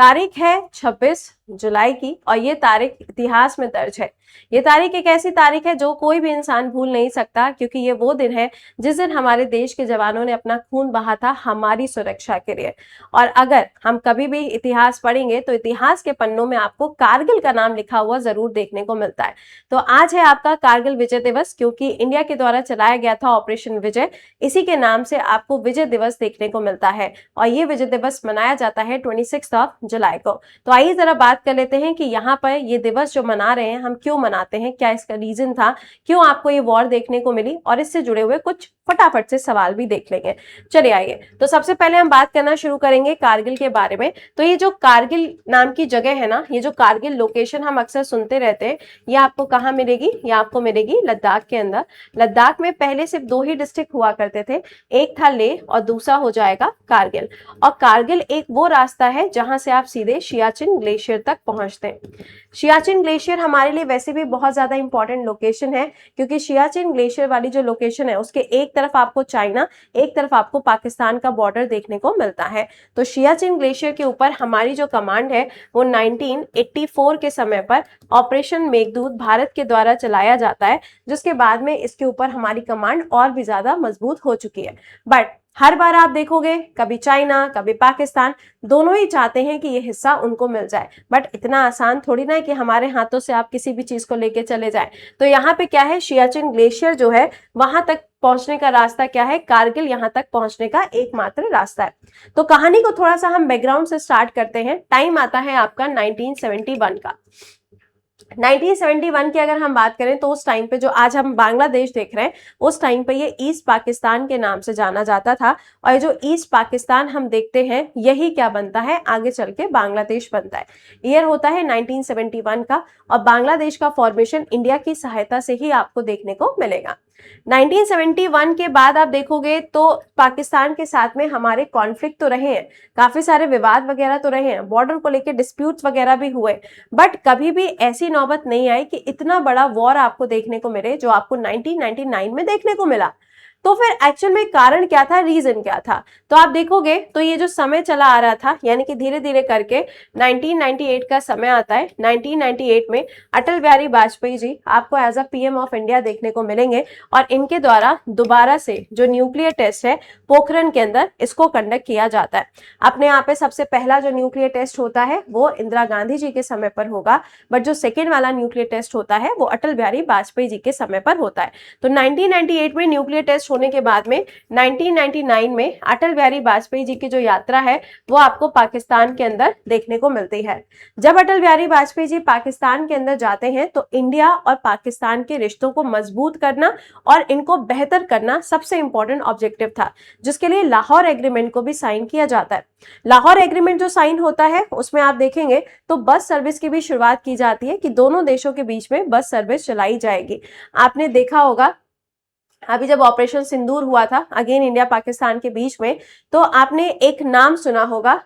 तारीख है 26 जुलाई की और ये तारीख इतिहास में दर्ज है। ये तारीख एक ऐसी तारीख है जो कोई भी इंसान भूल नहीं सकता, क्योंकि ये वो दिन है जिस दिन हमारे देश के जवानों ने अपना खून बहा था हमारी सुरक्षा के लिए। और अगर हम कभी भी इतिहास पढ़ेंगे तो इतिहास के पन्नों में आपको कारगिल का नाम लिखा हुआ जरूर देखने को मिलता है। तो आज है आपका कारगिल विजय दिवस, क्योंकि इंडिया के द्वारा चलाया गया था ऑपरेशन विजय, इसी के नाम से आपको विजय दिवस देखने को मिलता है। और ये विजय दिवस मनाया जाता है 26 जुलाई को। तो आइए जरा बात कर लेते हैं कि यहाँ पर ये दिवस जो मना रहे हैं हम क्यों मनाते हैं, क्या इसका रीजन था, क्यों आपको ये वॉर देखने को मिली, और इससे जुड़े हुए कुछ फटाफट से सवाल भी देख लेंगे। चलिए आइए, तो सबसे पहले हम बात करना शुरू करेंगे कारगिल के बारे में। तो ये जो कारगिल नाम की जगह है ना, ये जो कारगिल लोकेशन हम अक्सर सुनते रहते हैं, ये आपको कहाँ मिलेगी? ये आपको मिलेगी लद्दाख के अंदर। लद्दाख में पहले सिर्फ 2 ही डिस्ट्रिक्ट हुआ करते थे, एक था लेह और दूसरा हो जाएगा कारगिल। और कारगिल एक वो रास्ता है जहां से आप सीधे सियाचिन ग्लेशियर तक पहुंचते हैं। सियाचिन ग्लेशियर हमारे लिए वैसे भी बहुत ज्यादा इंपॉर्टेंट लोकेशन है, क्योंकि सियाचिन ग्लेशियर वाली जो लोकेशन है उसके एक तरफ आपको चाइना, एक तरफ आपको पाकिस्तान का बॉर्डर देखने को मिलता है। तो सियाचिन ग्लेशियर के ऊपर हमारी जो कमांड है वो 1984 के समय पर ऑपरेशन मेघदूत भारत के द्वारा चलाया जाता है, जिसके बाद में इसके ऊपर हमारी कमांड और भी ज्यादा मजबूत हो चुकी है। बट हर बार आप देखोगे कभी चाइना कभी पाकिस्तान दोनों ही चाहते हैं कि ये हिस्सा उनको मिल जाए, बट इतना आसान थोड़ी ना है कि हमारे हाथों से आप किसी भी चीज को लेके चले जाएं। तो यहाँ पे क्या है, सियाचिन ग्लेशियर जो है वहां तक पहुंचने का रास्ता क्या है, कारगिल यहाँ तक पहुंचने का एकमात्र रास्ता है। तो कहानी को थोड़ा सा हम बैकग्राउंड से स्टार्ट करते हैं। टाइम आता है आपका 1971 का। 1971 की अगर हम बात करें तो उस टाइम पे जो आज हम बांग्लादेश देख रहे हैं, उस टाइम पे ये ईस्ट पाकिस्तान के नाम से जाना जाता था। और जो ईस्ट पाकिस्तान हम देखते हैं यही क्या बनता है, आगे चल के बांग्लादेश बनता है। ईयर होता है 1971 का, और बांग्लादेश का फॉर्मेशन इंडिया की सहायता से ही आपको देखने को मिलेगा। 1971 के बाद आप देखोगे तो पाकिस्तान के साथ में हमारे कॉन्फ्लिक्ट तो रहे हैं, काफी सारे विवाद वगैरह तो रहे हैं, बॉर्डर को लेकर डिस्प्यूट्स वगैरह भी हुए, बट कभी भी ऐसी नौबत नहीं आई कि इतना बड़ा वॉर आपको देखने को मिले जो आपको 1999 में देखने को मिला। तो फिर एक्चुअल में कारण क्या था, रीजन क्या था? तो आप देखोगे तो ये जो समय चला आ रहा था, यानी कि धीरे धीरे करके 1998 का समय आता है। 1998 में अटल बिहारी वाजपेयी जी आपको as a PM of India देखने को मिलेंगे, और इनके द्वारा दोबारा से जो न्यूक्लियर टेस्ट है पोखरण के अंदर, इसको कंडक्ट किया जाता है। अपने यहाँ पे सबसे पहला जो न्यूक्लियर टेस्ट होता है वो इंदिरा गांधी जी के समय पर होगा, बट जो सेकेंड वाला न्यूक्लियर टेस्ट होता है वो अटल बिहारी वाजपेयी जी के समय पर होता है। तो 1998 में न्यूक्लियर टेस्ट होने के बाद में 1999 में अटल बिहारी वाजपेयी जी की जो यात्रा है वो आपको पाकिस्तान के अंदर देखने को मिलती है। जब अटल बिहारी वाजपेयी जी पाकिस्तान के अंदर जाते हैं तो इंडिया और पाकिस्तान के रिश्तों को मजबूत करना और इनको बेहतर करना सबसे इंपॉर्टेंट ऑब्जेक्टिव था, जिसके लिए लाहौर एग्रीमेंट को भी साइन किया जाता है। लाहौर एग्रीमेंट जो साइन होता है उसमें आप देखेंगे तो बस सर्विस की भी शुरुआत की जाती है कि दोनों देशों के बीच में बस सर्विस चलाई जाएगी। आपने देखा होगा अभी जब ऑपरेशन सिंदूर हुआ था अगेन इंडिया पाकिस्तान के बीच में, तो आपने एक नाम सुना होगा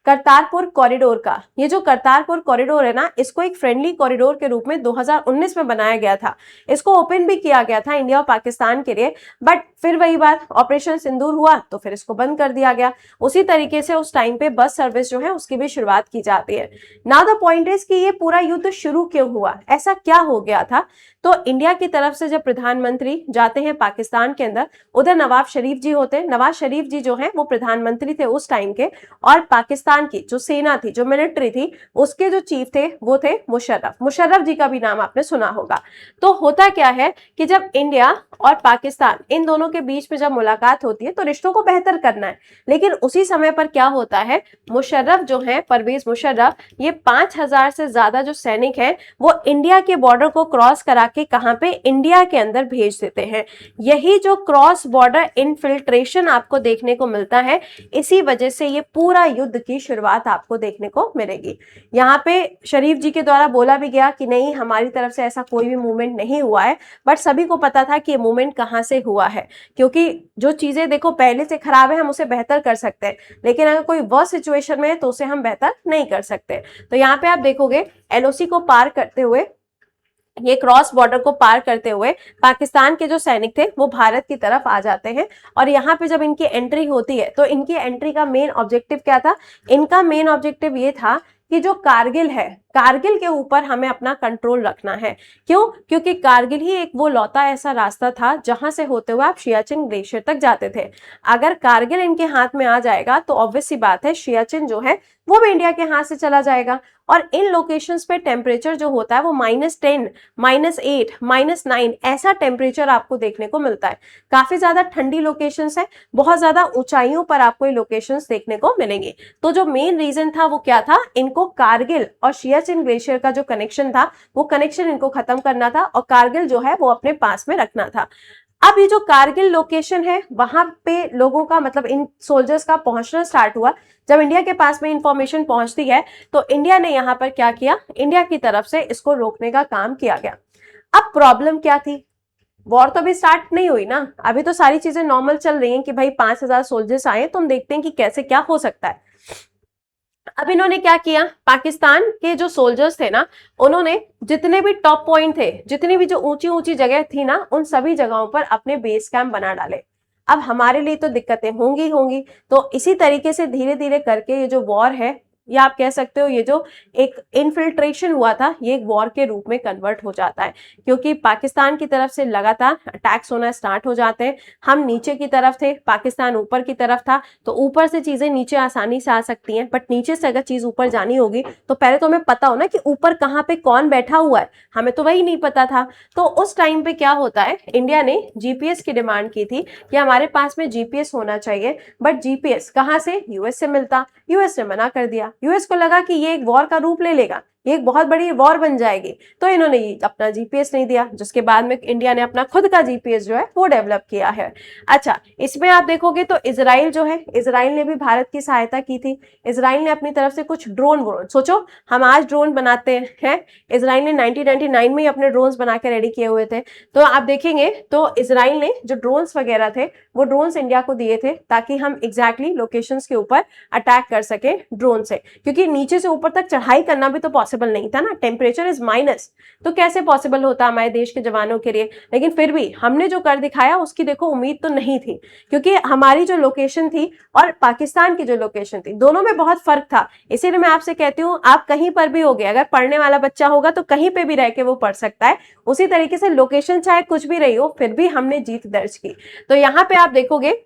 करतारपुर कॉरिडोर का। ये जो करतारपुर कॉरिडोर है ना, इसको एक फ्रेंडली कॉरिडोर के रूप में 2019 में बनाया गया था। इसको ओपन भी किया गया था इंडिया और पाकिस्तान के लिए, बट फिर वही बात, ऑपरेशन सिंदूर हुआ तो फिर इसको बंद कर दिया गया। उसी तरीके से उस टाइम पे बस सर्विस जो है उसकी भी शुरुआत की जाती है। नाउ द पॉइंट इज कि ये पूरा युद्ध शुरू क्यों हुआ, ऐसा क्या हो गया था? तो इंडिया की तरफ से जब प्रधानमंत्री जाते हैं पाकिस्तान के अंदर, उधर नवाज शरीफ जी होते हैं। नवाज शरीफ जी जो है वो प्रधानमंत्री थे उस टाइम के, और पाकिस्तान की जो सेना थी, जो मिलिट्री थी, उसके जो चीफ थे वो थे मुशर्रफ। मुशर्रफ जी का भी नाम आपने सुना होगा। तो होता क्या है कि जब इंडिया और पाकिस्तान इन दोनों के बीच में जब मुलाकात होती है तो रिश्तों को बेहतर करना है, लेकिन उसी समय पर क्या होता है, मुशर्रफ जो है, परवेज मुशर्रफ, ये 5000 से ज्यादा जो सैनिक हैं वो इंडिया के बॉर्डर को क्रॉस करा के कहां पे, इंडिया के अंदर भेज देते हैं। यही जो क्रॉस बॉर्डर इनफिल्ट्रेशन आपको देखने को मिलता है, इसी वजह से ये पूरा युद्ध की शुरुआत आपको देखने को मिलेगी। यहाँ पे शरीफ जी के द्वारा बोला भी गया कि नहीं, हमारी तरफ से ऐसा कोई भी मूवमेंट नहीं हुआ है, बट सभी को पता था कि ये मूवमेंट कहां से हुआ है, क्योंकि जो चीजें देखो पहले से खराब है हम उसे बेहतर कर सकते हैं, लेकिन अगर कोई वर्स्ट सिचुएशन में है तो उसे हम बेहतर नहीं कर सकते। तो यहाँ पे आप देखोगे एलओसी को पार करते हुए ये क्रॉस बॉर्डर को पार करते हुए पाकिस्तान के जो सैनिक थे वो भारत की तरफ आ जाते हैं। और यहाँ पे जब इनकी एंट्री होती है तो इनकी एंट्री का मेन ऑब्जेक्टिव क्या था? इनका मेन ऑब्जेक्टिव ये था कि जो कारगिल है, कारगिल के ऊपर हमें अपना कंट्रोल रखना है। क्यों? क्योंकि कारगिल ही एक वो लौता ऐसा रास्ता था जहां से होते हुए आप सियाचिन ग्लेशियर तक जाते थे। अगर कारगिल इनके हाथ में आ जाएगा तो ऑब्वियस सी बात है सियाचिन जो है वो भी इंडिया के हाथ से चला जाएगा। और इन लोकेशंस पे टेम्परेचर जो होता है वो -10, -8, -9 ऐसा टेम्परेचर आपको देखने को मिलता है। काफी ज्यादा ठंडी लोकेशंस है, बहुत ज्यादा ऊंचाइयों पर आपको ये लोकेशंस देखने को मिलेंगे। तो जो मेन रीजन था वो क्या था? इनको कारगिल और सियाचिन ग्लेशियर का जो कनेक्शन था वो कनेक्शन इनको खत्म करना था और कारगिल जो है वो अपने पास में रखना था। अब ये जो कारगिल लोकेशन है वहां पे लोगों का मतलब इन सोल्जर्स का पहुंचना स्टार्ट हुआ। जब इंडिया के पास में इंफॉर्मेशन पहुंचती है तो इंडिया ने यहाँ पर क्या किया? इंडिया की तरफ से इसको रोकने का काम किया गया। अब प्रॉब्लम क्या थी? वॉर तो अभी स्टार्ट नहीं हुई ना, अभी तो सारी चीजें नॉर्मल चल रही हैं कि भाई 5,000 सोल्जर्स आए तो हम देखते हैं कि कैसे क्या हो सकता है। अब इन्होंने क्या किया? पाकिस्तान के जो सोल्जर्स थे ना, उन्होंने जितने भी टॉप पॉइंट थे, जितनी भी जो ऊंची ऊंची जगह थी ना, उन सभी जगहों पर अपने बेस कैंप बना डाले। अब हमारे लिए तो दिक्कतें होंगी होंगी, तो इसी तरीके से धीरे धीरे करके ये जो वॉर है, या आप कह सकते हो ये जो एक इन्फिल्ट्रेशन हुआ था, ये एक वॉर के रूप में कन्वर्ट हो जाता है। क्योंकि पाकिस्तान की तरफ से लगातार अटैक्स होना स्टार्ट हो जाते हैं। हम नीचे की तरफ थे, पाकिस्तान ऊपर की तरफ था, तो ऊपर से चीजें नीचे आसानी से आ सकती हैं, बट नीचे से अगर चीज ऊपर जानी होगी तो पहले तो हमें पता हो ना कि ऊपर कहाँ पे कौन बैठा हुआ है, हमें तो वही नहीं पता था। तो उस टाइम पे क्या होता है, इंडिया ने जीपीएस की डिमांड की थी कि हमारे पास में जीपीएस होना चाहिए, बट जीपीएस कहाँ से? यूएस से मिलता। यूएस ने मना कर दिया। यूएस को लगा कि ये एक वॉर का रूप ले लेगा, ये एक बहुत बड़ी वॉर बन जाएगी, तो इन्होंने अपना जीपीएस नहीं दिया, जिसके बाद में इंडिया ने अपना खुद का जीपीएस जो है वो डेवलप किया है। अच्छा, इसमें आप देखोगे तो इजराइल जो है, इजराइल ने भी भारत की सहायता की थी। इजराइल ने अपनी तरफ से कुछ ड्रोन वोन, सोचो हम आज ड्रोन बनाते हैं, इजराइल ने 1999 में ही अपने ड्रोन्स बना के रेडी किए हुए थे। तो आप देखेंगे तो इजराइल ने जो ड्रोन्स वगैरह थे वो ड्रोन्स इंडिया को दिए थे ताकि हम एग्जैक्टली लोकेशंस के ऊपर अटैक कर सके ड्रोन से, क्योंकि नीचे से ऊपर तक चढ़ाई करना भी तो पॉसिबल नहीं था ना, टेम्परेचर इज माइनस, तो कैसे पॉसिबल होता हमारे देश के जवानों के लिए। लेकिन फिर भी हमने जो कर दिखाया उसकी देखो उम्मीद तो नहीं थी, क्योंकि हमारी जो लोकेशन थी और पाकिस्तान की जो लोकेशन थी दोनों में बहुत फर्क था। इसीलिए मैं आपसे कहती हूँ आप कहीं पर भी होगे, अगर पढ़ने वाला बच्चा होगा तो कहीं पे भी रह के वो पढ़ सकता है। उसी तरीके से लोकेशन चाहे कुछ भी रही हो, फिर भी हमने जीत दर्ज की। तो यहाँ पे आप देखोगे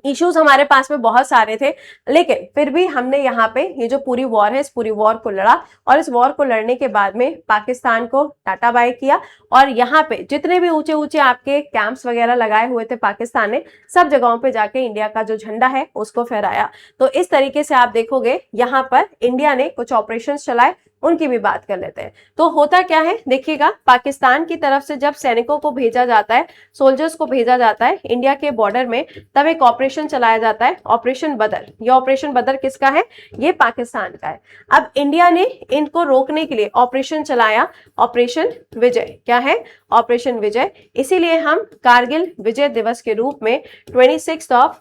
इश्यूज हमारे पास में बहुत सारे थे, लेकिन फिर भी हमने यहाँ पे ये जो पूरी वॉर है इस पूरी वॉर को लड़ा, और इस वॉर को लड़ने के बाद में पाकिस्तान को टाटा बाय किया। और यहाँ पे जितने भी ऊंचे ऊंचे आपके कैंप्स वगैरह लगाए हुए थे पाकिस्तान ने, सब जगहों पे जाके इंडिया का जो झंडा है उसको फहराया। तो इस तरीके से आप देखोगे यहाँ पर इंडिया ने कुछ ऑपरेशन चलाए, उनकी भी बात कर लेते हैं। तो होता क्या है देखिएगा, पाकिस्तान की तरफ से जब सैनिकों को भेजा जाता है, सोल्जर्स को भेजा जाता है इंडिया के बॉर्डर में, तब एक ऑपरेशन चलाया जाता है, ऑपरेशन बदर। ये ऑपरेशन बदर किसका है? ये पाकिस्तान का है। अब इंडिया ने इनको रोकने के लिए ऑपरेशन चलाया, ऑपरेशन विजय। क्या है? ऑपरेशन विजय। इसीलिए हम कारगिल विजय दिवस के रूप में 26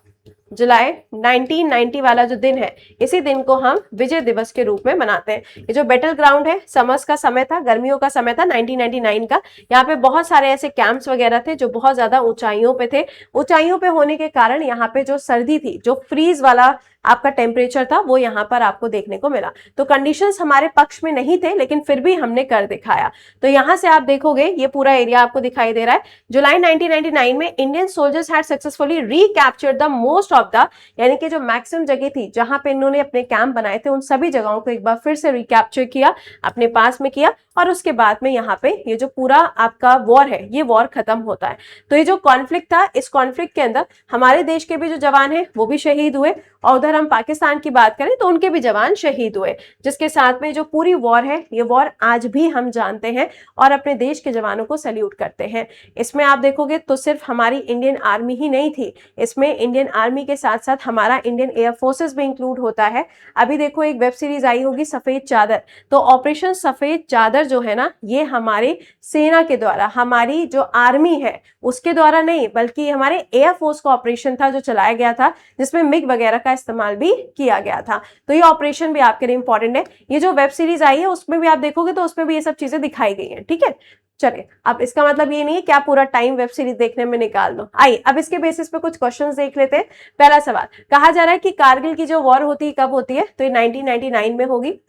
जुलाई 1990 वाला जो दिन है, इसी दिन को हम विजय दिवस के रूप में मनाते हैं। ये जो बैटल ग्राउंड है, समर्स का समय था, गर्मियों का समय था 1999 का। यहाँ पे बहुत सारे ऐसे कैंप्स वगैरह थे जो बहुत ज्यादा ऊंचाइयों पे थे। ऊंचाइयों पे होने के कारण यहाँ पे जो सर्दी थी, जो फ्रीज वाला आपका टेम्परेचर था, वो यहाँ पर आपको देखने को मिला। तो कंडीशंस हमारे पक्ष में नहीं थे, लेकिन फिर भी हमने कर दिखाया। तो यहाँ से आप देखोगे ये पूरा एरिया आपको दिखाई दे रहा है। जुलाई 1999 में Indian soldiers had successfully recaptured the most of the, यानी कि जो मैक्सिमम जगह थी जहां पे इन्होंने अपने कैंप बनाए थे, उन सभी जगहों को एक बार फिर से रिकैप्चर किया, अपने पास में किया, और उसके बाद में यहाँ पे ये जो पूरा आपका वॉर है, ये वॉर खत्म होता है। तो ये जो कॉन्फ्लिक्ट था, इस कॉन्फ्लिक्ट के अंदर हमारे देश के भी जो जवान हैं वो भी शहीद हुए, और उधर हम पाकिस्तान की बात करें तो उनके भी जवान शहीद हुए, जिसके साथ में जो पूरी वॉर है, ये वॉर आज भी हम जानते हैं और अपने देश के जवानों को सैल्यूट करते हैं। इसमें आप देखोगे तो सिर्फ हमारी इंडियन आर्मी ही नहीं थी, इसमें इंडियन आर्मी के साथ साथ हमारा इंडियन एयर फोर्सेस भी इंक्लूड होता है। अभी देखो एक वेब सीरीज आई होगी सफेद चादर, तो ऑपरेशन सफेद चादर जो है ना, ये हमारी सेना के द्वारा, हमारी जो आर्मी है उसके द्वारा नहीं, बल्कि हमारे एयर फोर्स का ऑपरेशन था जो चलाया गया था, जिसमें मिग वगैरह का इस्तेमाल इस्तेमाल भी किया गया था। तो ये ऑपरेशन भी आपके लिए इंपॉर्टेंट है। ये जो वेब सीरीज आई है उसमें भी आप देखोगे तो उसमें भी ये सब चीजें दिखाई गई हैं, ठीक है। चलिए, अब इसका मतलब ये नहीं है कि आप पूरा टाइम वेब सीरीज देखने में निकाल दो। आइए अब इसके बेसिस पे कुछ क्वेश्चंस देख लेते हैं। पहला सवाल, कहा जा रहा है कि कारगिल की जो वॉर होती है कब होती है, तो ये 1999 में होगी।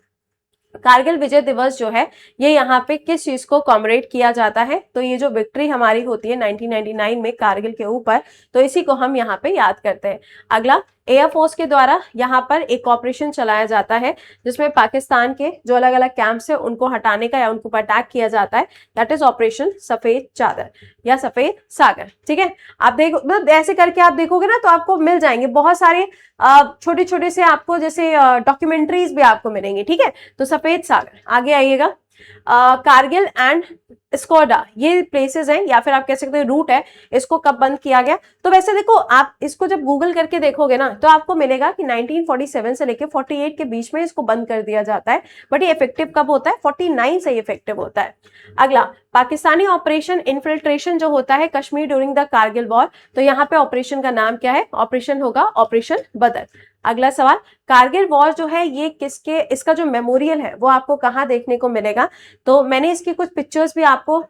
कारगिल विजय दिवस जो है ये यहाँ पे किस चीज को कॉमरेट किया जाता है, तो ये जो विक्ट्री हमारी होती है 1999 में कारगिल के ऊपर, तो इसी को हम यहाँ पे याद करते हैं। अगला, एयरफोर्स के द्वारा यहाँ पर एक ऑपरेशन चलाया जाता है जिसमें पाकिस्तान के जो अलग अलग कैंप्स है उनको हटाने का या उनको पर अटैक किया जाता है, दैट इज ऑपरेशन सफेद चादर या सफेद सागर, ठीक है। आप देखो, मतलब ऐसे करके आप देखोगे ना तो आपको मिल जाएंगे बहुत सारे छोटे छोटे से आपको जैसे डॉक्यूमेंट्रीज भी आपको मिलेंगे, ठीक है। तो सफेद सागर, आगे आइएगा। कारगिल एंड स्कोडा ये प्लेसेस हैं या फिर आप कह सकते हैं रूट है, इसको कब बंद किया गया, तो वैसे देखो आप इसको जब गूगल करके देखोगे ना तो आपको मिलेगा कि 1947 से लेके 48 के बीच में इसको बंद कर दिया जाता है, बट ये इफेक्टिव कब होता है, 49 से इफेक्टिव होता है। अगला, पाकिस्तानी ऑपरेशन इन्फिल्ट्रेशन जो होता है Kashmir during the Kargil war, तो यहाँ पे ऑपरेशन का नाम क्या है, ऑपरेशन होगा ऑपरेशन बदर। अगला सवाल, कारगिल वॉर जो है ये किसके, इसका जो मेमोरियल है वो आपको कहाँ देखने को मिलेगा, तो मैंने इसकी कुछ पिक्चर्स भी आपको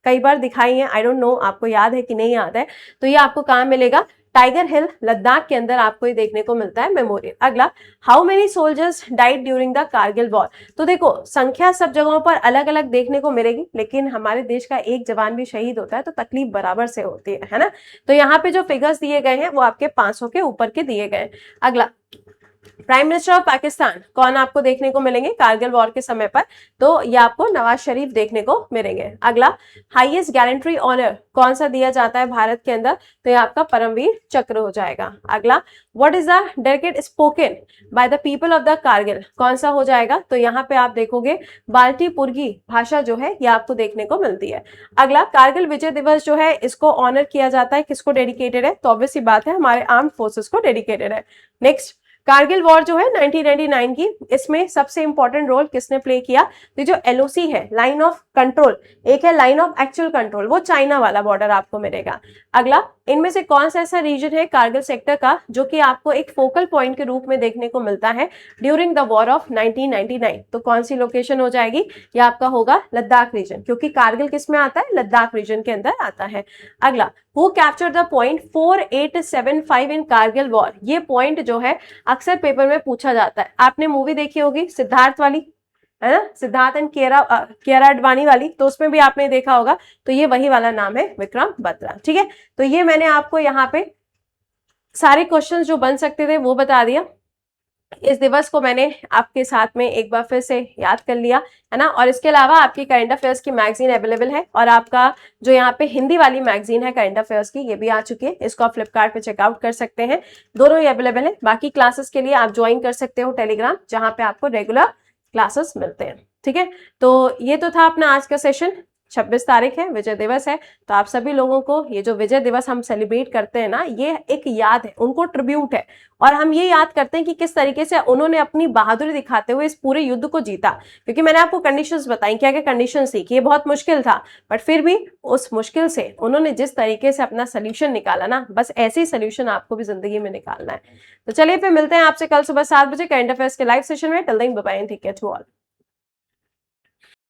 कई बार दिखाई है, आई डोंट नो आपको याद है कि नहीं याद है, तो ये आपको कहाँ मिलेगा, टाइगर हिल लद्दाख के अंदर आपको ये देखने को मिलता है मेमोरियल। अगला, how many soldiers died during the Kargil war, तो देखो संख्या सब जगहों पर अलग अलग देखने को मिलेगी, लेकिन हमारे देश का एक जवान भी शहीद होता है तो तकलीफ बराबर से होती है ना। तो यहाँ पे जो फिगर्स दिए गए हैं वो आपके 500 के ऊपर के दिए गए। अगला, प्राइम मिनिस्टर ऑफ पाकिस्तान कौन आपको देखने को मिलेंगे कारगिल वॉर के समय पर, तो ये आपको नवाज शरीफ देखने को मिलेंगे। अगला, हाईएस्ट गैलेंट्री ऑनर कौन सा दिया जाता है भारत के अंदर, तो ये आपका परमवीर चक्र हो जाएगा। अगला, what is the dedicate spoken by the people of the Kargil, कौन सा हो जाएगा, तो यहाँ पे आप देखोगे बाल्टीपुरगी भाषा जो है ये आपको देखने को मिलती है। अगला, कारगिल विजय दिवस जो है इसको ऑनर किया जाता है, किसको डेडिकेटेड है, तो ऑब्वियस सी बात है हमारे आर्म फोर्सेस को डेडिकेटेड है। नेक्स्ट, कारगिल वॉर जो है 1999 की, इसमें सबसे इंपॉर्टेंट रोल किसने प्ले किया, तो जो एलओसी है लाइन ऑफ कंट्रोल, एक है लाइन ऑफ एक्चुअल कंट्रोल, वो चाइना वाला बॉर्डर आपको मिलेगा। अगला, इनमें से कौन सा ऐसा रीजन है कारगिल सेक्टर का जो कि आपको एक फोकल पॉइंट के रूप में देखने को मिलता है ड्यूरिंग द वॉर ऑफ 1999, तो कौन सी लोकेशन हो जाएगी, ये आपका होगा लद्दाख रीजन, क्योंकि कारगिल किस में आता है, लद्दाख रीजन के अंदर आता है। अगला, who capture the point 4875 in Kargil war, ये पॉइंट जो है अक्सर पेपर में पूछा जाता है। आपने मूवी देखी होगी सिद्धार्थ वाली, है ना, सिद्धार्थ एंड कियारा अडवाणी वाली, तो उसमें भी आपने देखा होगा, तो ये वही वाला नाम है विक्रम बत्रा, ठीक है। तो ये मैंने आपको यहाँ पे सारे क्वेश्चंस जो बन सकते थे वो बता दिया। इस दिवस को मैंने आपके साथ में एक बार फिर से याद कर लिया, है ना। और इसके अलावा आपकी करंट अफेयर्स की मैगजीन अवेलेबल है, और आपका जो यहाँ पे हिंदी वाली मैगजीन है करंट अफेयर्स की, ये भी आ चुकी है, इसको आप फ्लिपकार्ट पे चेकआउट कर सकते हैं, दोनों ही अवेलेबल है। बाकी क्लासेस के लिए आप ज्वाइन कर सकते हो टेलीग्राम, जहाँ पे आपको रेगुलर क्लासेस मिलते हैं, ठीक है। तो ये तो था अपना आज का सेशन। 26 तारीख है, विजय दिवस है, तो आप सभी लोगों को ये जो विजय दिवस हम सेलिब्रेट करते हैं ना, ये एक याद है, उनको ट्रिब्यूट है, और हम ये याद करते हैं कि किस तरीके से उन्होंने अपनी बहादुरी दिखाते हुए इस पूरे युद्ध को जीता। क्योंकि मैंने आपको कंडीशंस बताई, क्या क्या कंडीशंस थी, कि ये बहुत मुश्किल था, बट फिर भी उस मुश्किल से उन्होंने जिस तरीके से अपना सोल्यूशन निकाला ना, बस ऐसे ही सोल्यूशन आपको भी जिंदगी में निकालना है। तो चलिए फिर मिलते हैं आपसे कल सुबह 7 बजे करंट अफेयर्स के लाइव सेशन में। Till then bye bye and take care to all.